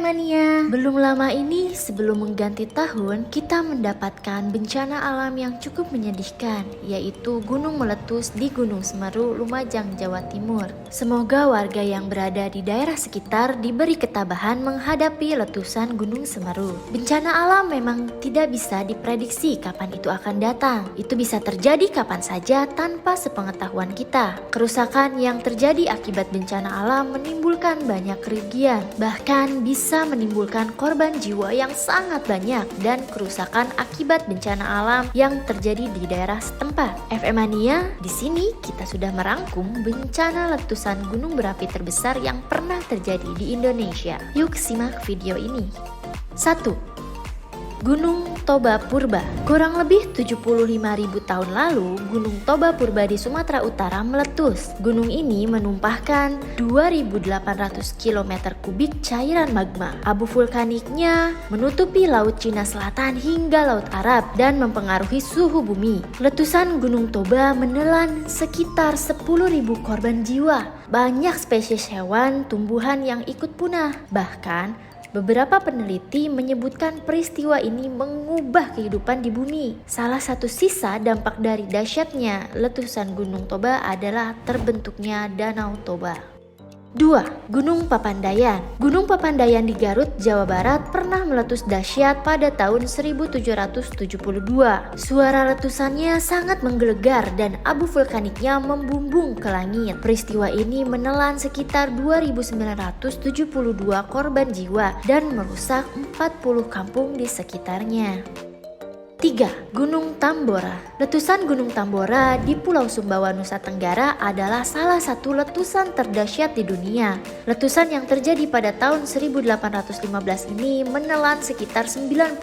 Mania. Belum lama ini sebelum mengganti tahun, kita mendapatkan bencana alam yang cukup menyedihkan, yaitu gunung meletus di Gunung Semeru, Lumajang, Jawa Timur. Semoga warga yang berada di daerah sekitar diberi ketabahan menghadapi letusan Gunung Semeru. Bencana alam memang tidak bisa diprediksi kapan itu akan datang. Itu bisa terjadi kapan saja tanpa sepengetahuan kita. Kerusakan yang terjadi akibat bencana alam menimbulkan banyak kerugian, bahkan bisa menimbulkan korban jiwa yang sangat banyak dan kerusakan akibat bencana alam yang terjadi di daerah setempat. FM Mania, di sini kita sudah merangkum bencana letusan gunung berapi terbesar yang pernah terjadi di Indonesia. Yuk simak video ini. 1. Gunung Toba Purba. Kurang lebih 75.000 tahun lalu, Gunung Toba Purba di Sumatera Utara meletus. Gunung ini menumpahkan 2.800 km kubik cairan magma. Abu vulkaniknya menutupi Laut Cina Selatan hingga Laut Arab dan mempengaruhi suhu bumi. Letusan Gunung Toba menelan sekitar 10.000 korban jiwa. Banyak spesies hewan, tumbuhan yang ikut punah. Bahkan beberapa peneliti menyebutkan peristiwa ini mengubah kehidupan di bumi. Salah satu sisa dampak dari dahsyatnya letusan Gunung Toba adalah terbentuknya Danau Toba. 2. Gunung Papandayan. Gunung Papandayan di Garut, Jawa Barat pernah meletus dahsyat pada tahun 1772. Suara letusannya sangat menggelegar dan abu vulkaniknya membumbung ke langit. Peristiwa ini menelan sekitar 2.972 korban jiwa dan merusak 40 kampung di sekitarnya. 3. Gunung Tambora. Letusan Gunung Tambora di Pulau Sumbawa, Nusa Tenggara adalah salah satu letusan terdahsyat di dunia. Letusan yang terjadi pada tahun 1815 ini menelan sekitar 92.000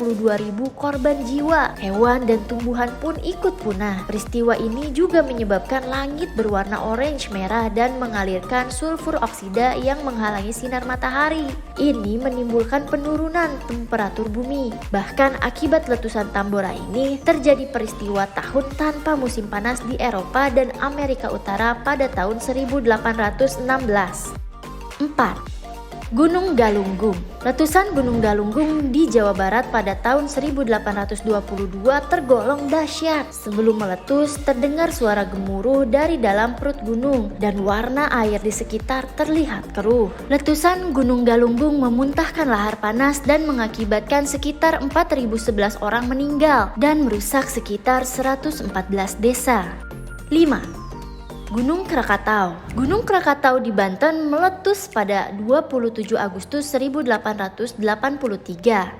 korban jiwa. Hewan dan tumbuhan pun ikut punah. Peristiwa ini juga menyebabkan langit berwarna orange merah dan mengalirkan sulfur oksida yang menghalangi sinar matahari. Ini menimbulkan penurunan temperatur bumi. Bahkan akibat letusan Tambora ini terjadi peristiwa tahun tanpa musim panas di Eropa dan Amerika Utara pada tahun 1816. 4. Gunung Galunggung. Letusan Gunung Galunggung di Jawa Barat pada tahun 1822 tergolong dahsyat. Sebelum meletus, terdengar suara gemuruh dari dalam perut gunung dan warna air di sekitar terlihat keruh. Letusan Gunung Galunggung memuntahkan lahar panas dan mengakibatkan sekitar 4.011 orang meninggal dan merusak sekitar 114 desa. 5. Gunung Krakatau. Gunung Krakatau di Banten meletus pada 27 Agustus 1883.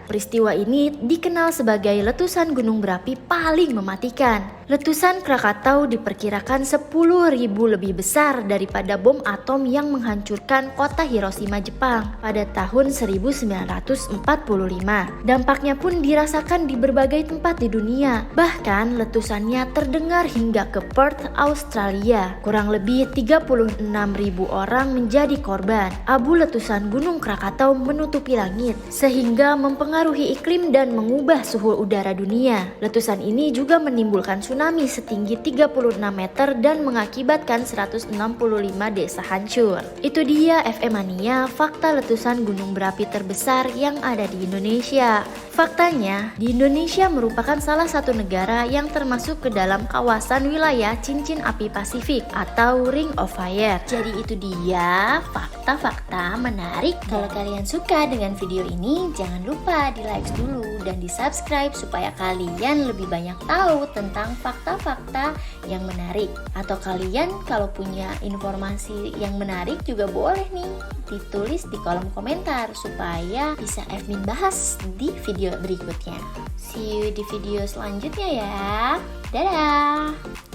Peristiwa ini dikenal sebagai letusan gunung berapi paling mematikan. Letusan Krakatau diperkirakan 10.000 lebih besar daripada bom atom yang menghancurkan kota Hiroshima, Jepang pada tahun 1945. Dampaknya pun dirasakan di berbagai tempat di dunia. Bahkan letusannya terdengar hingga ke Perth, Australia. Kurang lebih 36.000 orang menjadi korban. Abu letusan Gunung Krakatau menutupi langit sehingga mempengaruhi iklim dan mengubah suhu udara dunia. Letusan ini juga menimbulkan tsunami setinggi 36 meter dan mengakibatkan 165 desa hancur. Itu dia FM Mania, fakta letusan gunung berapi terbesar yang ada di Indonesia. Faktanya, di Indonesia merupakan salah satu negara yang termasuk ke dalam kawasan wilayah cincin api Pasifik atau Ring of Fire. Jadi itu dia fakta-fakta menarik. Kalau kalian suka dengan video ini, jangan lupa di like dulu dan di subscribe supaya kalian lebih banyak tahu tentang fakta-fakta yang menarik. Atau kalian kalau punya informasi yang menarik juga boleh nih ditulis di kolom komentar supaya bisa admin bahas di video berikutnya. See you di video selanjutnya ya. Dadah.